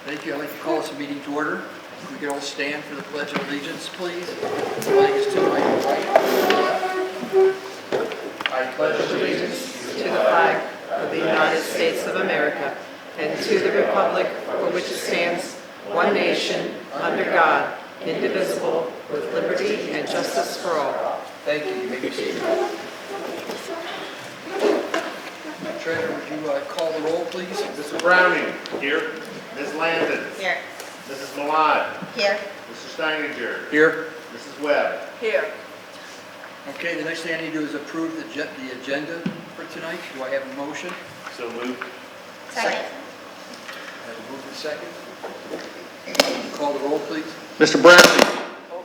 Thank you. I'd like to call this meeting to order. If we could all stand for the Pledge of Allegiance, please. Flag is to my right. I pledge allegiance To the flag of the United States of America and to the republic for which it stands, one nation, under God, indivisible, with liberty and justice for all. Thank you. You may be seated. Treasurer, would you call the roll, please? Mr. Browning. Here. Ms. Landon. Here. Mrs. Malad. Here. Mr. Steininger. Here. Mrs. Webb. Here. Okay, the next thing I need to do is approve the agenda for tonight. Do I have a motion? So moved. Second. I have a move and second. Call the roll, please. Mr. Browning.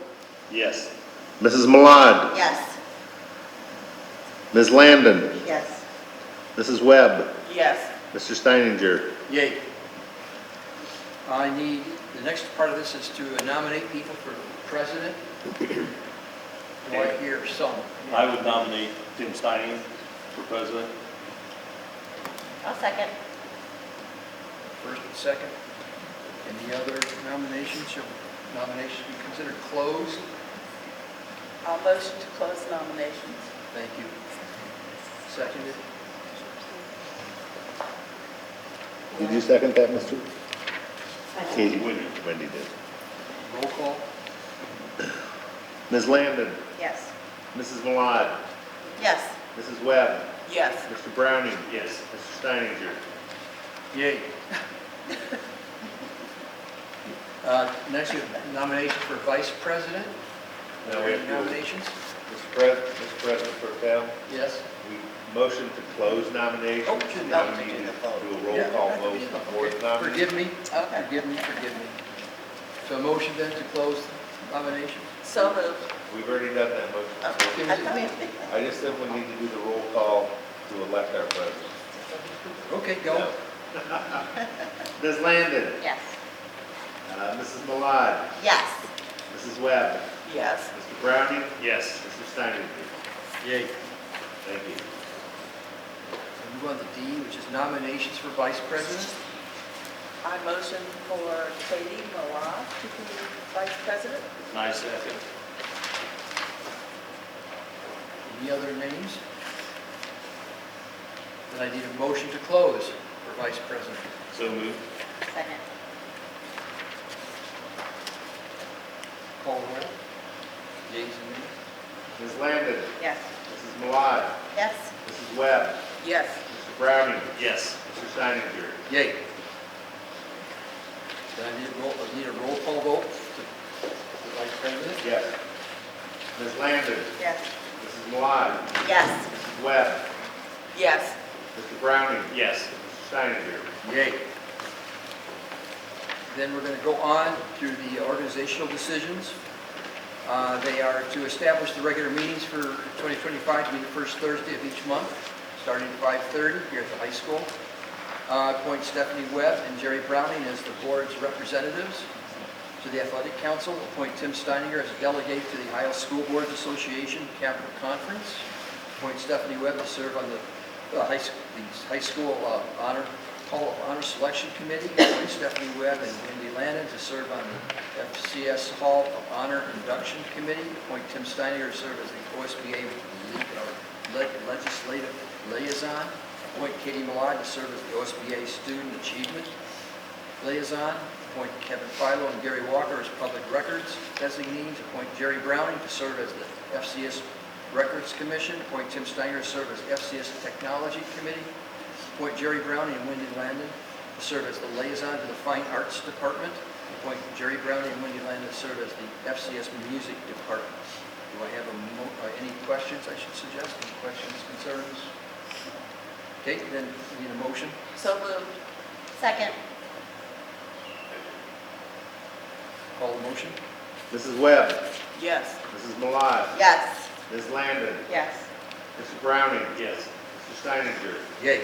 Yes. Mrs. Malad. Yes. Ms. Landon. Yes. Mrs. Webb. Yes. Mr. Steininger. Yay. The next part of this is to nominate people for president. Do I hear some? I would nominate Tim Steiner for president. I'll second. First and second. Any other nominations? Shall nominations be considered closed? I'll motion to close nominations. Thank you. Seconded. Did you second that, Mr.? Katie. Wendy did. Roll call. Ms. Landon. Yes. Mrs. Malad. Yes. Mrs. Webb. Yes. Mr. Browning. Yes. Mr. Steininger. Yay. Next, we have nomination for vice president. Now Are we there have any to- nominations? Mr. President Pro Tem, Yes. we motion to close nominations. Oh, should Now not we do need the to vote. do a roll Yeah. call vote before the nomination. Forgive me. Forgive me. So a motion then to close nominations? So moved. We've already done that motion. I just simply need to do the roll call to elect our president. Okay, go. Ms. Landon. Yes. Mrs. Malad. Yes. Mrs. Webb. Yes. Mr. Browning. Yes. Mr. Steininger. Yay. Thank you. Move on to D, which is nominations for vice president. I motion for Katie Malad to be vice president. I second. Any other names? Then I need a motion to close for vice president. So moved. Second. Call the roll. Yeas and nays. Ms. Landon. Yes. Mrs. Malad. Yes. Mrs. Webb. Yes. Mr. Browning. Yes. Mr. Steininger. Yay. Then I need a roll call vote to vice president. Yes. Ms. Landon. Yes. Mrs. Malad. Yes. Mrs. Webb. Yes. Mr. Browning. Yes. Mr. Steininger. Yay. Then we're going to go on to the organizational decisions. They are to establish the regular meetings for 2025 to be the first Thursday of each month, starting at 5:30 here at the high school. Appoint Stephanie Webb and Jerry Browning as the board's representatives to the Athletic Council. Appoint Tim Steininger as a delegate to the Ohio School Boards Association Capital Conference. Appoint Stephanie Webb to serve on the high school Hall of Honor Selection Committee. Appoint Stephanie Webb and Wendy Landon to serve on the FCS Hall of Honor Induction Committee. Appoint Tim Steininger to serve as the OSBA Legislative Liaison. Appoint Katie Malad to serve as the OSBA Student Achievement Liaison. Appoint Kevin Philo and Gary Walker as Public Records Designees. Appoint Jerry Browning to serve as the FCS Records Commission. Appoint Tim Steiner to serve as FCS Technology Committee. Appoint Jerry Browning and Wendy Landon to serve as the liaison to the Fine Arts Department. Appoint Jerry Browning and Wendy Landon to serve as the FCS Music Department. Do I have any questions I should suggest? Any questions, concerns? Okay, then we need a motion. So moved. Second. Call the motion. Mrs. Webb. Yes. Mrs. Malad. Yes. Ms. Landon. Yes. Mr. Browning. Yes. Mr. Steininger. Yay.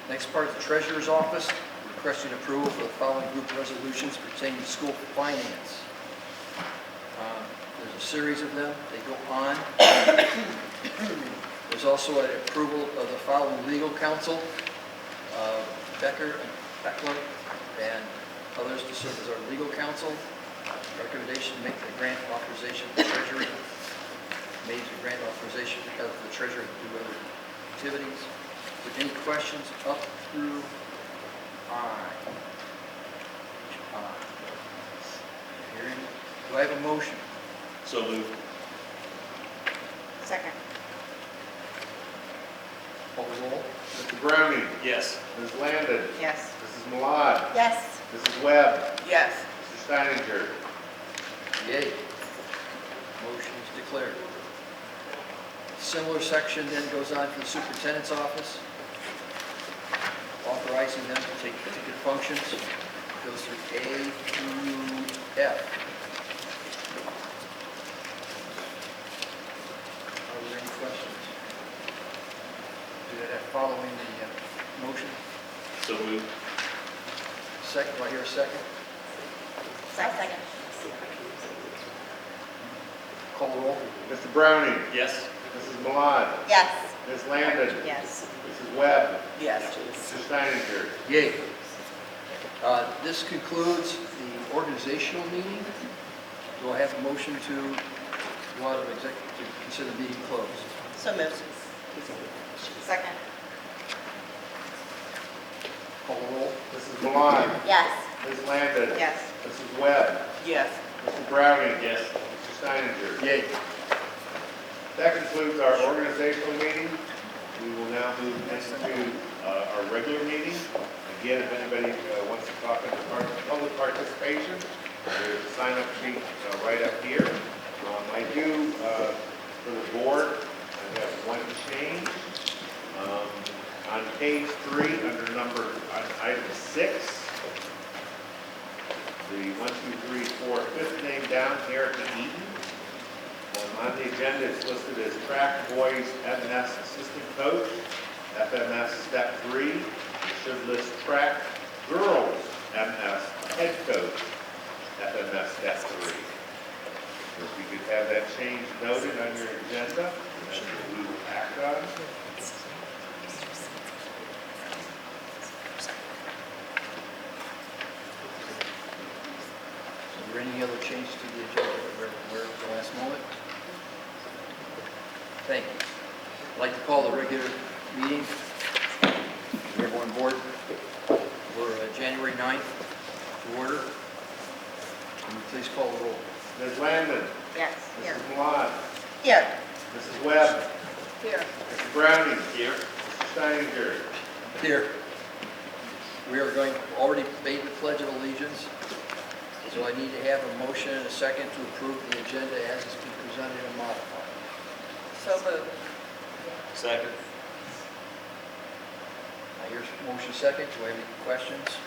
Next part is the Treasurer's Office, requesting approval for the following group resolutions pertaining to school finance. There's a series of them. They go on. There's also an approval of the following legal counsel, Becker and Beckler and others to serve as our legal counsel. Recommendation to make the grant authorization to the Treasury. Made the grant authorization because of the Treasurer to do other activities. Is there any questions up through I? Hearing, do I have a motion? So moved. Second. Call the roll. Mr. Browning. Yes. Ms. Landon. Yes. Mrs. Malat. Yes. Mrs. Webb. Yes. Mr. Steininger. Yay. Motion is declared. Similar section then goes on for the superintendent's office, authorizing them to take particular functions. Goes through A through F. Are there any questions? Do that following the motion? So moved. Second, do I hear a second? Second. Call the roll. Mr. Browning. Yes. Mrs. Malat. Yes. Ms. Landon. Yes. Mrs. Webb. Yes. Mr. Steininger. Yay. This concludes the organizational meeting. Do I have a motion to go out of executive, to consider the meeting closed? So moved. Second. Call the roll. Mrs. Malat. Yes. Ms. Landon. Yes. Mrs. Webb. Yes. Mr. Browning. Yes. Mr. Steininger. Yay. That concludes our organizational meeting. We will now move into our regular meeting. Again, if anybody wants to talk about public participation, there's a sign-up sheet right up here. I do, for the board, I have one change. On page 3, on item 6, the 1, 2, 3, 4, fifth name down, Erica Eaton. On the agenda, it's listed as track boys FMS assistant coach, FMS step 3. It should list track girls MS head coach, FMS step 3. If you could have that change noted on your agenda, and that's what we will act on. Are there any other changes to the agenda that we're aware of at the last moment? Thank you. I'd like to call the regular meeting, everyone on board, for January 9th to order. Can you please call the roll? Ms. Landon. Yes. Mrs. Malat. Here. Mrs. Webb. Here. Mr. Browning. Here. Mr. Steininger. Here. We are going, already made the Pledge of Allegiance, so I need to have a motion and a second to approve the agenda as it's been presented and modified. So moved. Second. I hear motion second. Do I have any questions?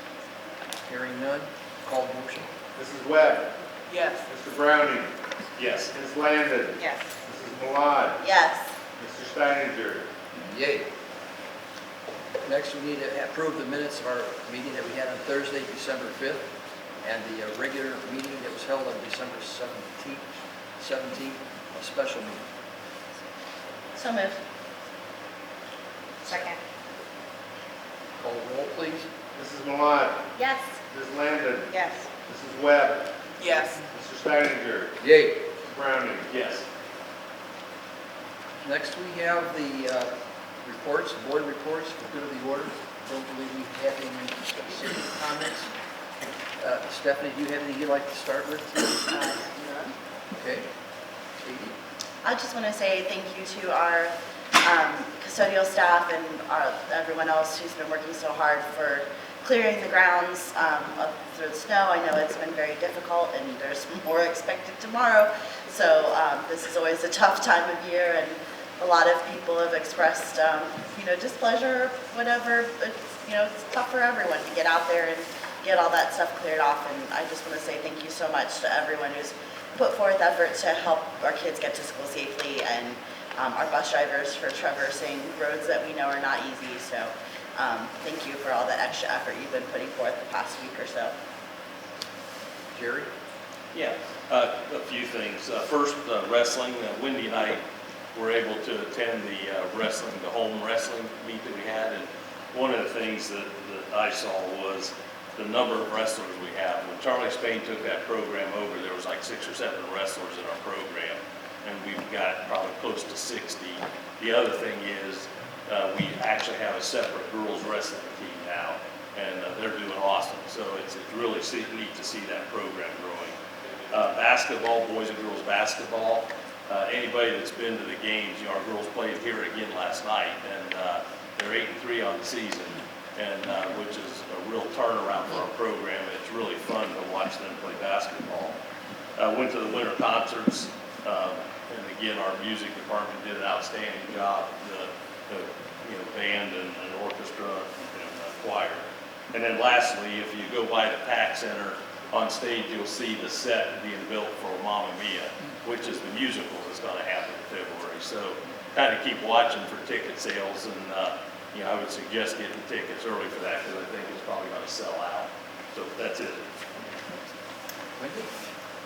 Hearing none. Call the motion. Mrs. Webb. Yes. Mr. Browning. Yes. Ms. Landon. Yes. Mrs. Malat. Yes. Mr. Steininger. Yay. Next, we need to approve the minutes of our meeting that we had on Thursday, December 5th, and the regular meeting that was held on December 17th, a special meeting. So moved. Second. Call the roll, please. Mrs. Malat. Yes. Ms. Landon. Yes. Mrs. Webb. Yes. Mr. Steininger. Yay. Mr. Browning. Yes. Next, we have the reports, board reports, for good of the order. Don't believe we have any specific comments. Stephanie, do you have anything you'd like to start with? None. Okay. Katie? I just want to say thank you to our custodial staff and everyone else who's been working so hard for clearing the grounds through the snow. I know it's been very difficult and there's more expected tomorrow. So this is always a tough time of year, and a lot of people have expressed, displeasure, whatever. It's tough for everyone to get out there and get all that stuff cleared off. And I just want to say thank you so much to everyone who's put forth effort to help our kids get to school safely, and our bus drivers for traversing roads that we know are not easy. So thank you for all that extra effort you've been putting forth the past week or so. Jerry? Yeah, a few things. First, wrestling. Wendy and I were able to attend the home wrestling meet that we had, and one of the things that I saw was the number of wrestlers we have. When Charlie Spain took that program over, there was like 6 or 7 wrestlers in our program, and we've got probably close to 60. The other thing is, we actually have a separate girls wrestling team now, and they're doing awesome. So it's really neat to see that program growing. Basketball, boys and girls basketball. Anybody that's been to the games, our girls played here again last night, and they're 8-3 on the season, and which is a real turnaround for our program. It's really fun to watch them play basketball. Went to the winter concerts, and again, our music department did an outstanding job. The band and orchestra and choir. And then lastly, if you go by the PAC Center on stage, you'll see the set being built for Mamma Mia, which is the musical that's going to happen in February. So kind of keep watching for ticket sales, and I would suggest getting tickets early for that because I think it's probably going to sell out. So that's it. Wendy?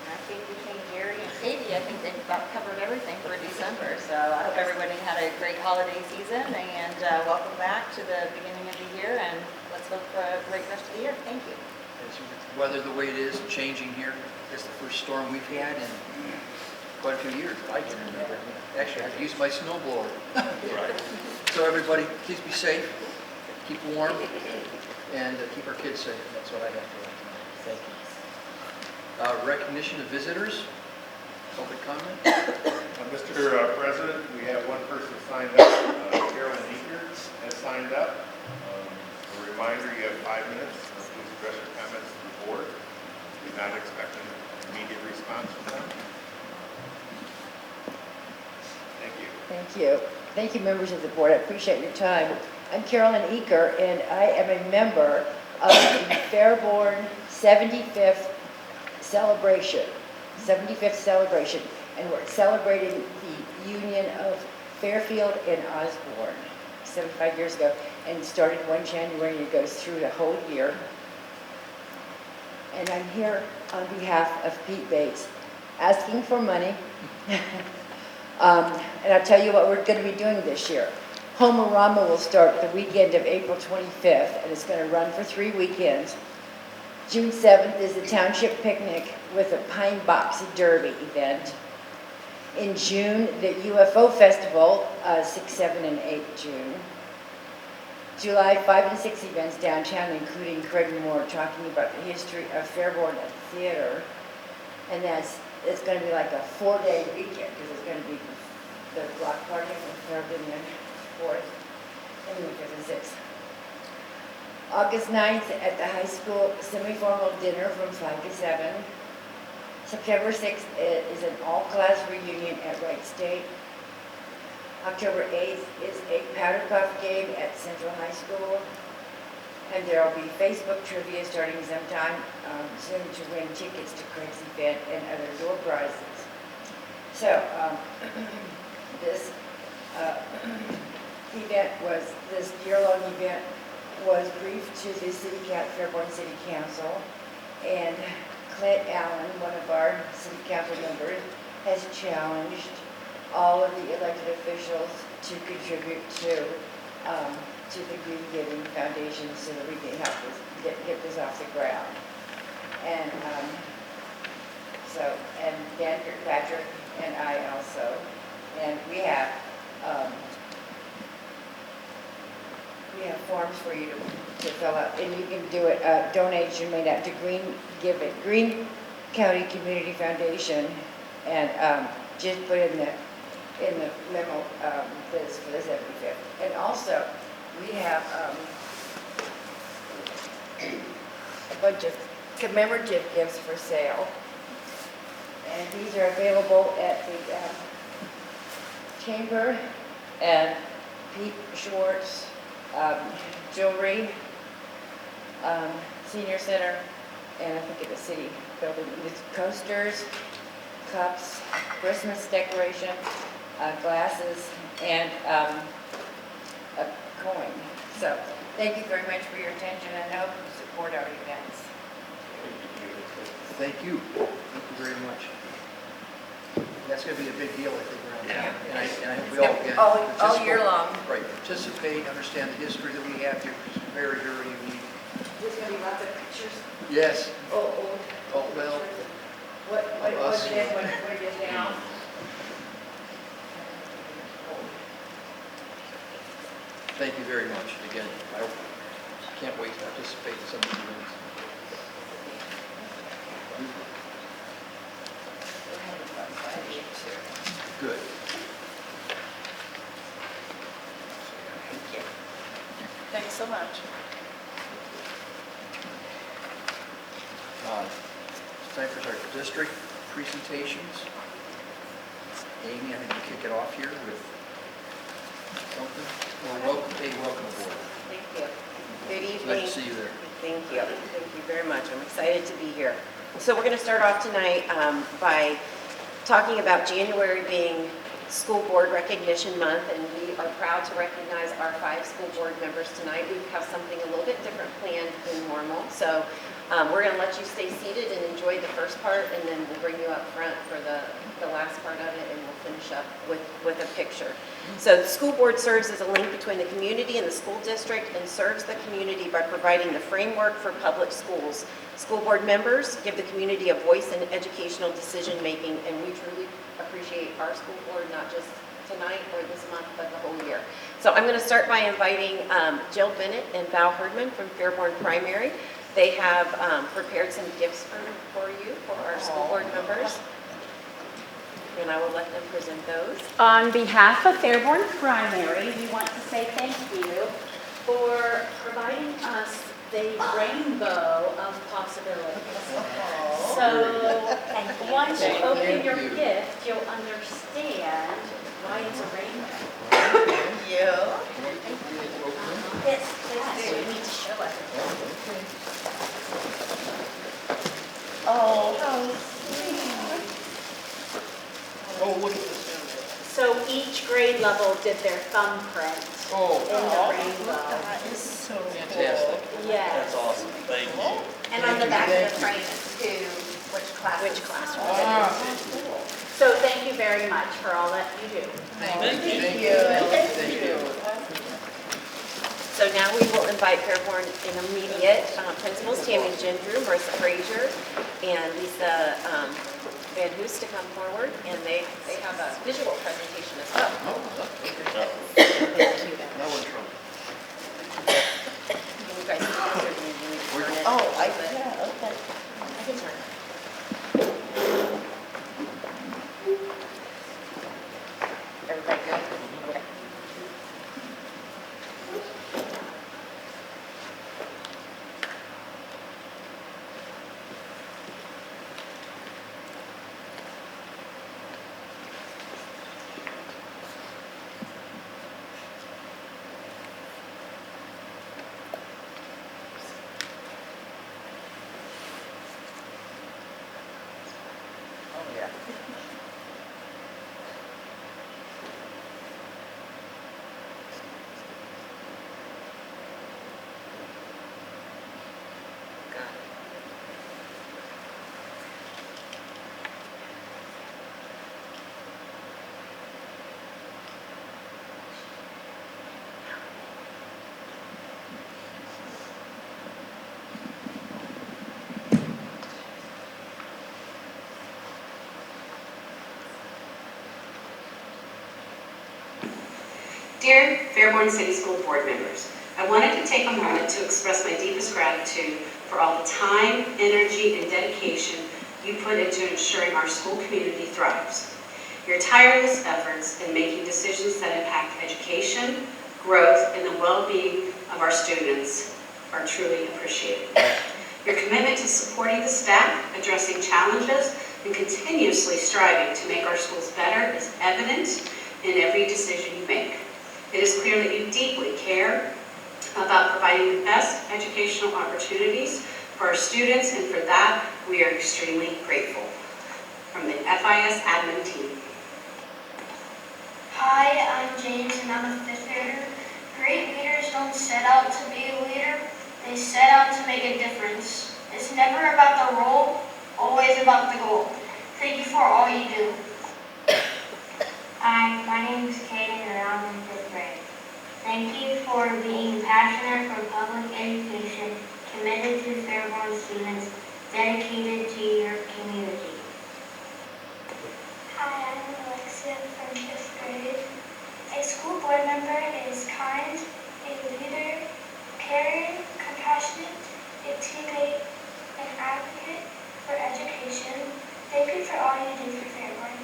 I think between Gary and Katie, I think they've about covered everything for December. So I hope everybody had a great holiday season, and welcome back to the beginning of the year, and let's hope for a great rest of the year. Thank you. As with the weather the way it is, changing here, it's the first storm we've had in quite a few years that I can remember. Actually, I have to use my snowblower. Right. So everybody, please be safe, keep warm, and keep our kids safe. That's what I have for tonight. Thank you. Recognition of visitors, public comment. Mr. President, we have one person signed up. Carolyn Eaker has signed up. A reminder, you have 5 minutes. Please address your comments to the board. We're not expecting an immediate response from them. Thank you. Thank you. Thank you, members of the board. I appreciate your time. I'm Carolyn Eaker, and I am a member of the Fairborn 75th celebration, and we're celebrating the union of Fairfield and Osborne 75 years ago, and it started 1 January, and it goes through the whole year. And I'm here on behalf of Pete Bates, asking for money. And I'll tell you what we're going to be doing this year. Homerama will start the weekend of April 25th, and it's going to run for 3 weekends. June 7th is the Township Picnic with a Pine Box Derby event. In June, the UFO Festival, 6, 7, and 8 June. July, 5 and 6 events downtown, including Craig Moore talking about the history of Fairborn Theater. And it's going to be like a 4-day weekend, because it's going to be the block party from 3rd and then 4th, and then 5th and 6th. August 9th at the high school semi-formal dinner from 5 to 7. September 6th is an all-class reunion at Wright State. October 8th is a powder puff game at Central High School. And there will be Facebook trivia starting sometime soon to win tickets to Craig's event and other door prizes. So this this year-long event was briefed to the Fairborn City Council, and Clint Allen, one of our city council members, has challenged all of the elected officials to contribute to the Green Giving Foundation so that we can help us get this off the ground. And and Dan Kirkpatrick and I also, and we have forms for you to fill out, and you can do it, donation made out to Green County Community Foundation, and just put in the memo this for the 75th. And also, we have a bunch of commemorative gifts for sale, and these are available at the Chamber and Pete Schwartz Jewelry, Senior Center, and I think at the city building. It's coasters, cups, Christmas decoration, glasses, and a coin. So thank you very much for your attention, and I hope you support our events. Thank you. Thank you very much. That's going to be a big deal, I think, around town. And I hope we all can All year long. Right, participate, understand the history that we have here, which is very, very unique. There's gonna be lots of pictures. Yes. Oh, Oh, well, what's it, what it is now? thank you very much. Again, I can't wait to participate in some of these events. Good. Thanks so much. It's time for our district presentations. Amy, I think we kick it off here with something. Well, welcome aboard. Thank you. Good Glad evening. to see you there. Thank you. Thank you very much. I'm excited to be here. So we're going to start off tonight by talking about January being School Board Recognition Month, and we are proud to recognize our 5 school board members tonight. We have something a little bit different planned than normal. So we're going to let you stay seated and enjoy the first part, and then we'll bring you up front for the last part of it, and we'll finish up with a picture. So the school board serves as a link between the community and the school district, and serves the community by providing the framework for public schools. School board members give the community a voice in educational decision-making, and we truly appreciate our school board, not just tonight or this month, but the whole year. So I'm going to start by inviting Jill Bennett and Val Herdman from Fairborn Primary. They have prepared some gifts for you, for our school board members. And I will let them present those. On behalf of Fairborn Primary, we want to say thank you for providing us the rainbow of possibilities. So once you open your gift, you'll understand why it's a rainbow. Thank you. Yes, please do. You need to show us. Oh, how sweet. Oh, look at this. So each grade level did their thumbprint Oh, in the rainbow. That is so fantastic. Yes. That's awesome, thank you. And on the back of the frame is to which class. Which classroom? Ah, So thank you very much for all that you do. thank you. Thank you. So now we will invite Fairborn Intermediate principals, Tammy Gendrew, Marissa Frazier, and Lisa Van Hoos to come forward, and they have a visual presentation as well. Oh, Thank you. now we're in trouble. Can you guys turn it? Oh, I, But- yeah, okay. I can turn it. Everybody good? Okay. Oh, yeah. Dear Fairborn City School Board members, I wanted to take a moment to express my deepest gratitude for all the time, energy, and dedication you put into ensuring our school community thrives. Your tireless efforts in making decisions that impact education, growth, and the well-being of our students are truly appreciated. Your commitment to supporting the staff, addressing challenges, and continuously striving to make our schools better is evident in every decision you make. It is clear that you deeply care about providing the best educational opportunities for our students, and for that, we are extremely grateful. From the FIS admin team. Hi, I'm James and I'm a 5th grader. Great leaders don't set out to be a leader, they set out to make a difference. It's never about the role, always about the goal. Thank you for all you do. Hi, my name is Kaden and I'm in 5th grade. Thank you for being passionate for public education, committed to Fairborn students, dedicated to your community. Hi, I'm Alexia from 5th grade. A school board member is kind, a leader, caring, compassionate, a teammate, an advocate for education. Thank you for all you do for Fairborn.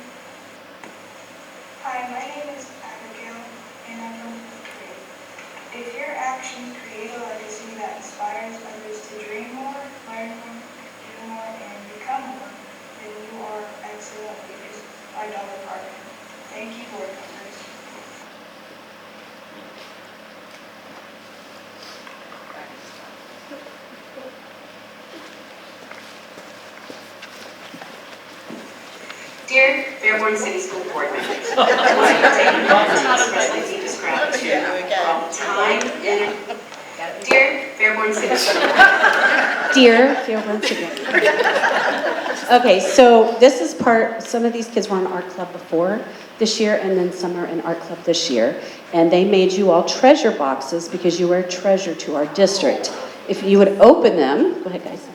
Hi, my name is Abigail, and I'm from 5th grade. If your actions create a legacy that inspires others to dream more, learn more, do more, and become more, then you are excellent leaders. My daughter Parker. Thank you, board members. Dear Fairborn City School Board members, I want to take a moment to express my deepest gratitude for all the time and Dear Fairborn City School Board. Dear Fairborn City. Okay, so this is some of these kids were in art club before this year, and then some are in art club this year. And they made you all treasure boxes because you are a treasure to our district. If you would open them, go ahead guys.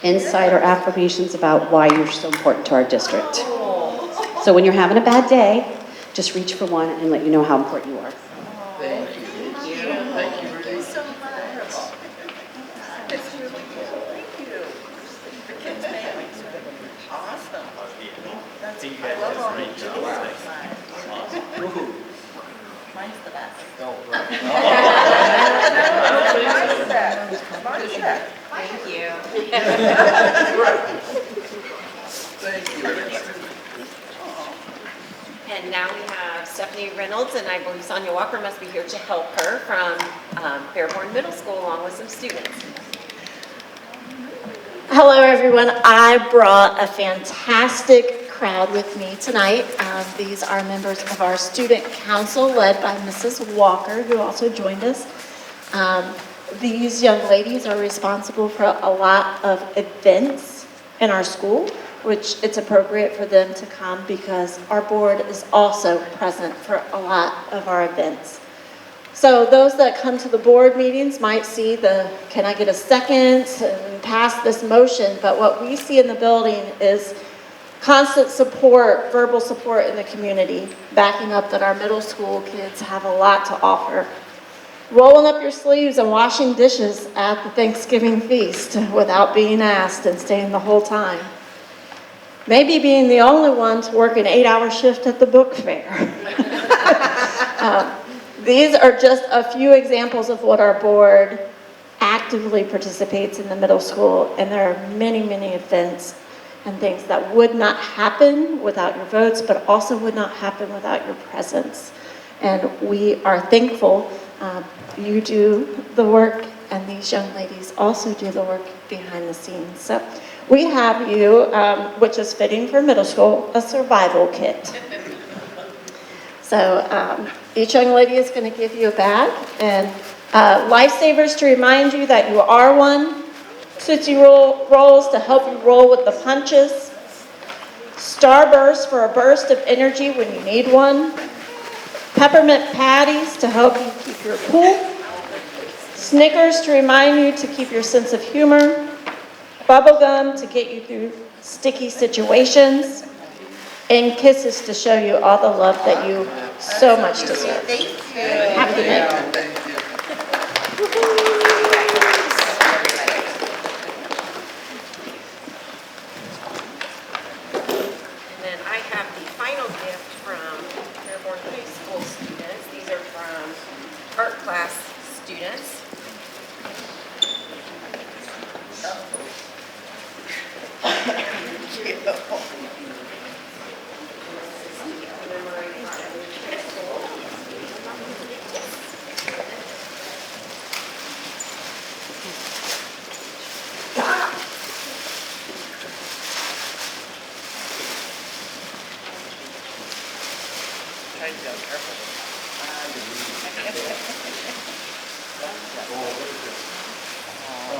Inside are affirmations about why you're so important to our district. So when you're having a bad day, just reach for one and let you know how important you are. Thank you. Thank you so much. It's really cool. Thank you. The kids made it. Awesome. That's, I love all the jokes. Mine's the best. No, right. Mine's that. Thank you. Thank you. And now we have Stephanie Reynolds, and I believe Sonia Walker must be here to help her from Fairborn Middle School along with some students. Hello, everyone. I brought a fantastic crowd with me tonight. These are members of our student council led by Mrs. Walker, who also joined us. These young ladies are responsible for a lot of events in our school, which it's appropriate for them to come because our board is also present for a lot of our events. So those that come to the board meetings might see the, can I get a second and pass this motion? But what we see in the building is constant support, verbal support in the community, backing up that our middle school kids have a lot to offer. Rolling up your sleeves and washing dishes at the Thanksgiving feast without being asked and staying the whole time. Maybe being the only one to work an 8-hour shift at the book fair. These are just a few examples of what our board actively participates in the middle school, and there are many, many events and things that would not happen without your votes, but also would not happen without your presence. And we are thankful you do the work, and these young ladies also do the work behind the scenes. So we have you, which is fitting for middle school, a survival kit. So each young lady is going to give you a bag, and lifesavers to remind you that you are one, Tootsie Rolls to help you roll with the punches, Starburst for a burst of energy when you need one, Peppermint Patties to help you keep your cool, Snickers to remind you to keep your sense of humor, Bubble Gum to get you through sticky situations, and kisses to show you all the love that you so much deserve. Thank you. Have a good night. Thank you. And then I have the final gift from Fairborn High School students. These are from art class students.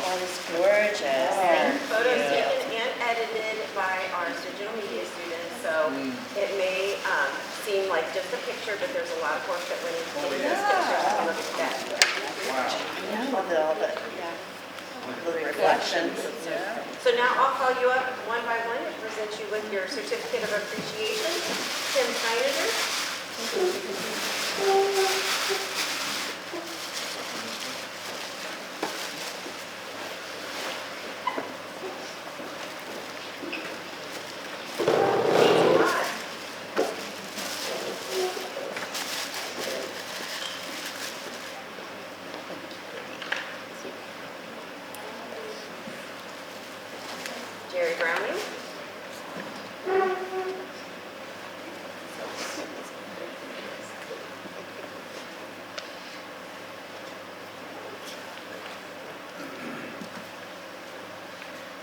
That is gorgeous. Photos taken and edited by our digital media students. so it may seem like just a picture, but there's a lot of work that went into getting those pictures to look at that. All the reflections. So now I'll call you up one by one and present you with your certificate of appreciation. Tim Heiniger. Jerry Browning.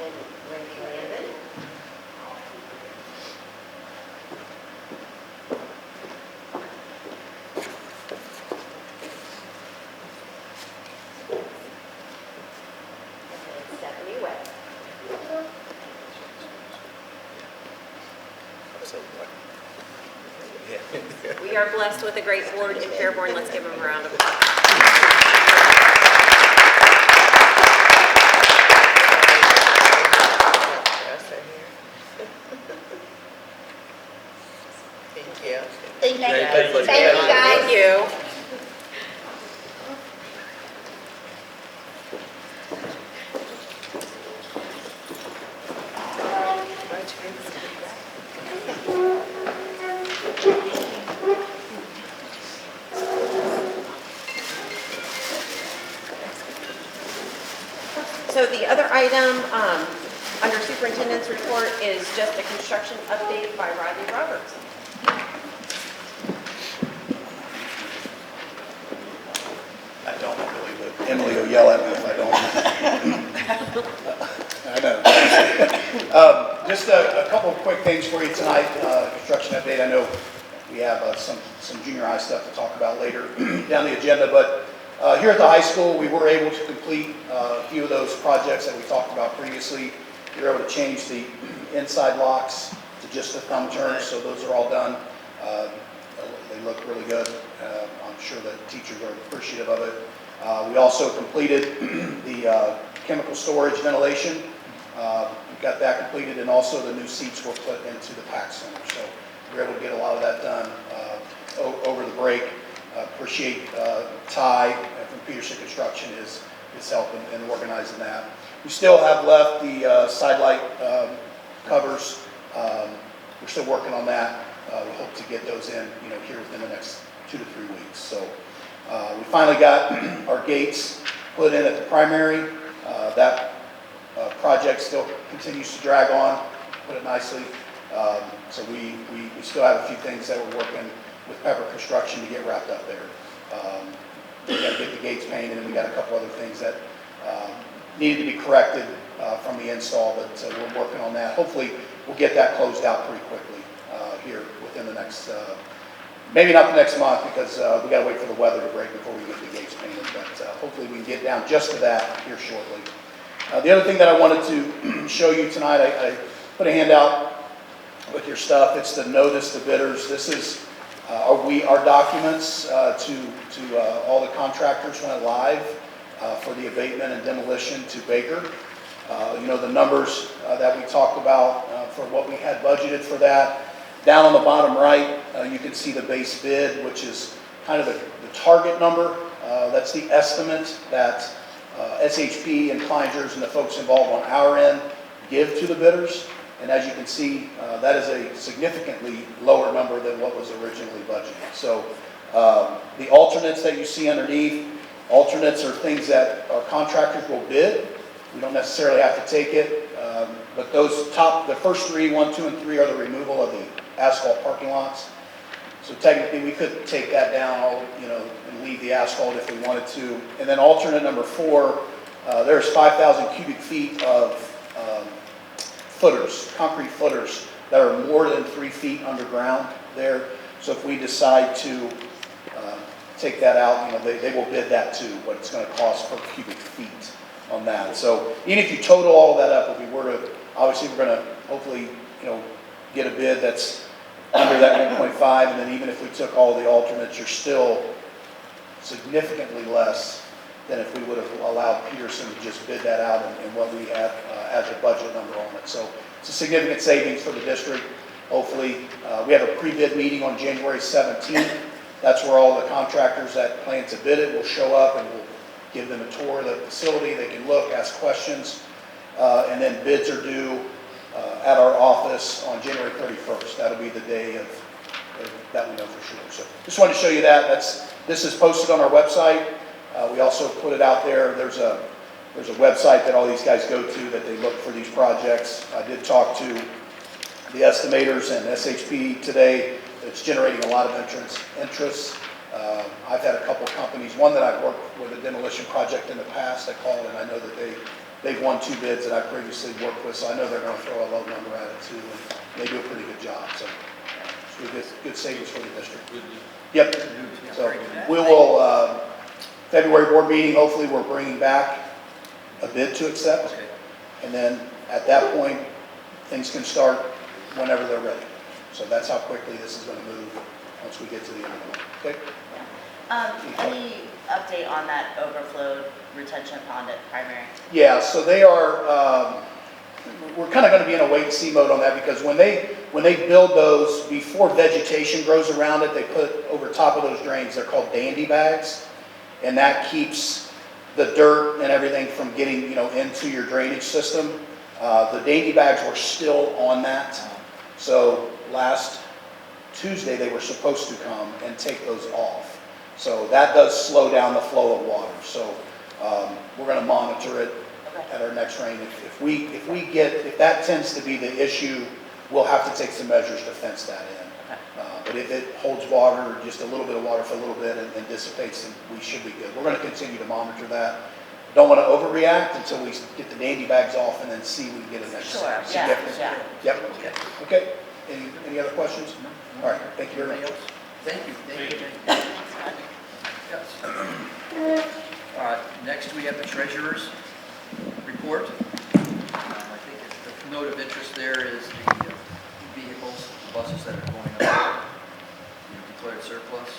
And Randy Landon. And Stephanie Webb. We are blessed with a great board in Fairborn. Let's give them a round of applause. Thank you. Thank you. So the other item under superintendent's report is just a construction update by Rodney Roberts. I don't believe it. Emily will yell at me if I don't. I know. Just a couple of quick things for you tonight. Construction update. I know we have some junior high stuff to talk about later down the agenda, but here at the high school, we were able to complete a few of those projects that we talked about previously. We were able to change the inside locks to just a thumb turn, so those are all done. They look really good. I'm sure that teachers are appreciative of it. We also completed the chemical storage ventilation. We got that completed, and also the new seats were put into the PAC Center. So we were able to get a lot of that done over the break. Appreciate Ty from Peterson Construction is helping in organizing that. We still have left the side light covers. We're still working on that. We hope to get those in, here within the next 2 to 3 weeks. So we finally got our gates put in at the primary. That project still continues to drag on, put it nicely. So we still have a few things that we're working with Pepper Construction to get wrapped up there. We got to get the gates painted, and we got a couple other things that needed to be corrected from the install, but we're working on that. Hopefully, we'll get that closed out pretty quickly here within the next, maybe not the next month, because we got to wait for the weather to break before we get the gates painted, but hopefully we can get down just to that here shortly. The other thing that I wanted to show you tonight, I put a handout with your stuff. It's the notice to bidders. This is our documents to all the contractors went live for the abatement and demolition to Baker. The numbers that we talked about for what we had budgeted for that. Down on the bottom right, you can see the base bid, which is kind of the target number. That's the estimate that SHP and Kleinger's and the folks involved on our end give to the bidders. And as you can see, that is a significantly lower number than what was originally budgeted. So the alternates that you see underneath, alternates are things that our contractors will bid. We don't necessarily have to take it, but the first three, 1, 2, and 3 are the removal of the asphalt parking lots. So technically, we could take that down, and leave the asphalt if we wanted to. And then alternate number 4, there's 5,000 cubic feet of footers, concrete footers that are more than 3 feet underground there. So if we decide to take that out, they will bid that too, what it's going to cost per cubic feet on that. So even if you total all of that up, if we were to, obviously we're going to hopefully, get a bid that's under that 1.5, and then even if we took all the alternates, you're still significantly less than if we would have allowed Peterson to just bid that out and what we had as a budget number on it. So it's a significant savings for the district. Hopefully, we have a pre-bid meeting on January 17th. That's where all the contractors that plan to bid it will show up, and we'll give them a tour of the facility. They can look, ask questions, and then bids are due at our office on January 31st. That'll be the day of that we know for sure. So just wanted to show you that. This is posted on our website. We also put it out there. There's a website that all these guys go to that they look for these projects. I did talk to the estimators and SHP today. It's generating a lot of interest. I've had a couple companies, one that I've worked with a demolition project in the past, I called, and I know that they've won 2 bids that I previously worked with, so I know they're going to throw a low number at it too, and they do a pretty good job. So it's good savings for the district. Yep. So we will, February board meeting, hopefully we're bringing back a bid to accept. And then at that point, things can start whenever they're ready. So that's how quickly this is going to move once we get to the end of the month. Okay? Any update on that overflow retention pond at primary? Yeah, so they are, we're kind of going to be in a wait and see mode on that, because when they build those, before vegetation grows around it, they put over top of those drains, they're called dandy bags, and that keeps the dirt and everything from getting, into your drainage system. The dandy bags were still on that, so last Tuesday they were supposed to come and take those off. So that does slow down the flow of water. So we're going to monitor it at our next rain. If that tends to be the issue, we'll have to take some measures to fence that in. But if it holds water, just a little bit of water for a little bit and dissipates, then we should be good. We're going to continue to monitor that. Don't want to overreact until we get the dandy bags off and then see if we can get a next significant. Yep. Okay. Any other questions? All right. Thank you very much. Thank you. Yes. Next, we have the treasurer's report. I think the note of interest there is the vehicles, the buses that are going up, declared surplus.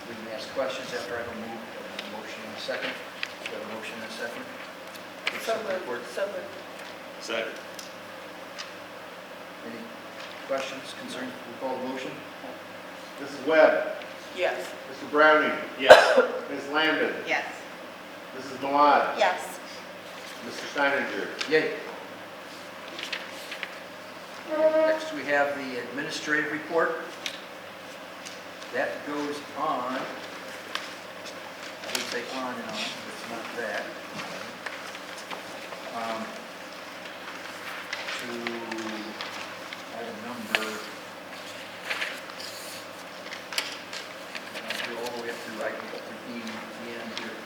We can ask questions after I have a motion in a second. We have a motion in a second. So moved. Second. Any questions, concerns? We call the motion. Mrs. Webb. Yes. Mr. Browning. Yes. Ms. Lambden. Yes. Mrs. Malad. Yes. Mr. Steininger. Yay. Next, we have the administrative report. That goes on, I would say on and on, but it's not that. To item number, all the way up to item E, the end here.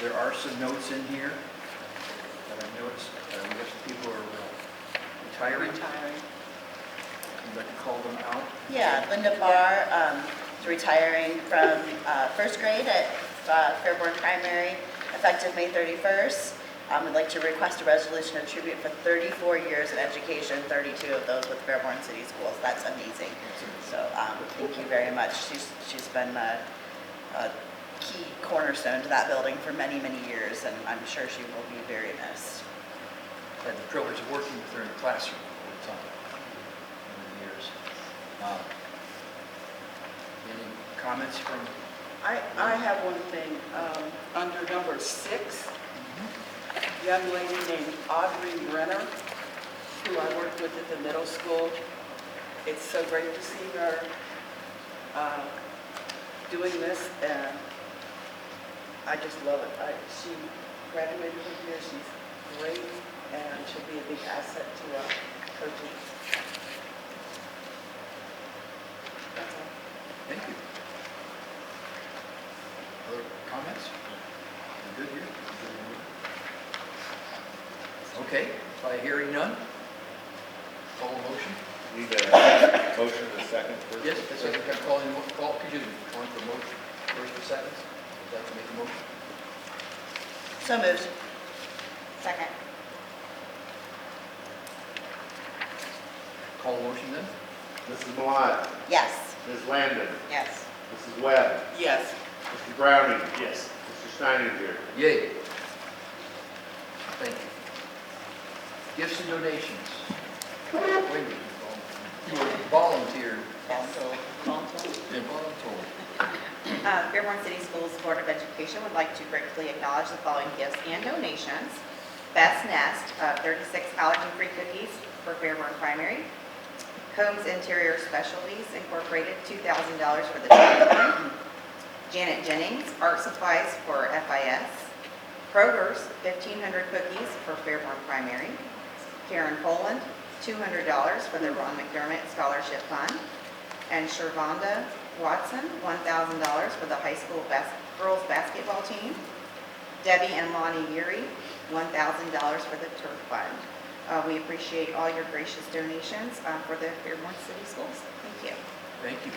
There are some notes in here that I noticed. We have some people who are retiring. I'd like to call them out. Yeah, Linda Barr is retiring from first grade at Fairborn Primary, effective May 31st. We'd like to request a resolution of tribute for 34 years in education, 32 of those with Fairborn City Schools. That's amazing. So thank you very much. She's been a key cornerstone to that building for many, many years, and I'm sure she will be very missed. I had the privilege of working with her in the classroom all the time over the years. Any comments from? I have one thing. Under number 6, young lady named Audrey Brenner, who I worked with at the middle school. It's so great to see her doing this, and I just love it. She graduated from here. She's great, and she'll be a big asset to our coaching. That's all. Thank you. Other comments? We're good here? Okay, by hearing none, call a motion. Need a motion in a second first? Yes, that's what I'm calling, excuse me, calling for motion, first or second? Would you like to make a motion? So moved. Second. Call the motion then? Mrs. Malat, Yes. Ms. Landon, Yes. Mrs. Webb, Yes. Mr. Browning, Yes. Mr. Steininger. Yay. Thank you. Gifts and donations. Wendy, you were volunteered. Yeah, voluntold. Fairborn City Schools Board of Education would like to gratefully acknowledge the following gifts and donations. Best Nest, 36 allergen-free cookies for Fairborn Primary. Combs Interior Specialties Incorporated, $2,000 for the child fund. Janet Jennings, art supplies for FIS. Kroger's, 1,500 cookies for Fairborn Primary. Karen Poland, $200 for the Ron McDermott Scholarship Fund. And Shervonda Watson, $1,000 for the high school girls basketball team. Debbie and Lonnie Yuri, $1,000 for the turf fund. We appreciate all your gracious donations for the Fairborn City Schools. Thank you. Thank you.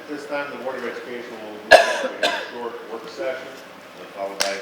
At this time, the Board of Education will move on to a short work session, followed by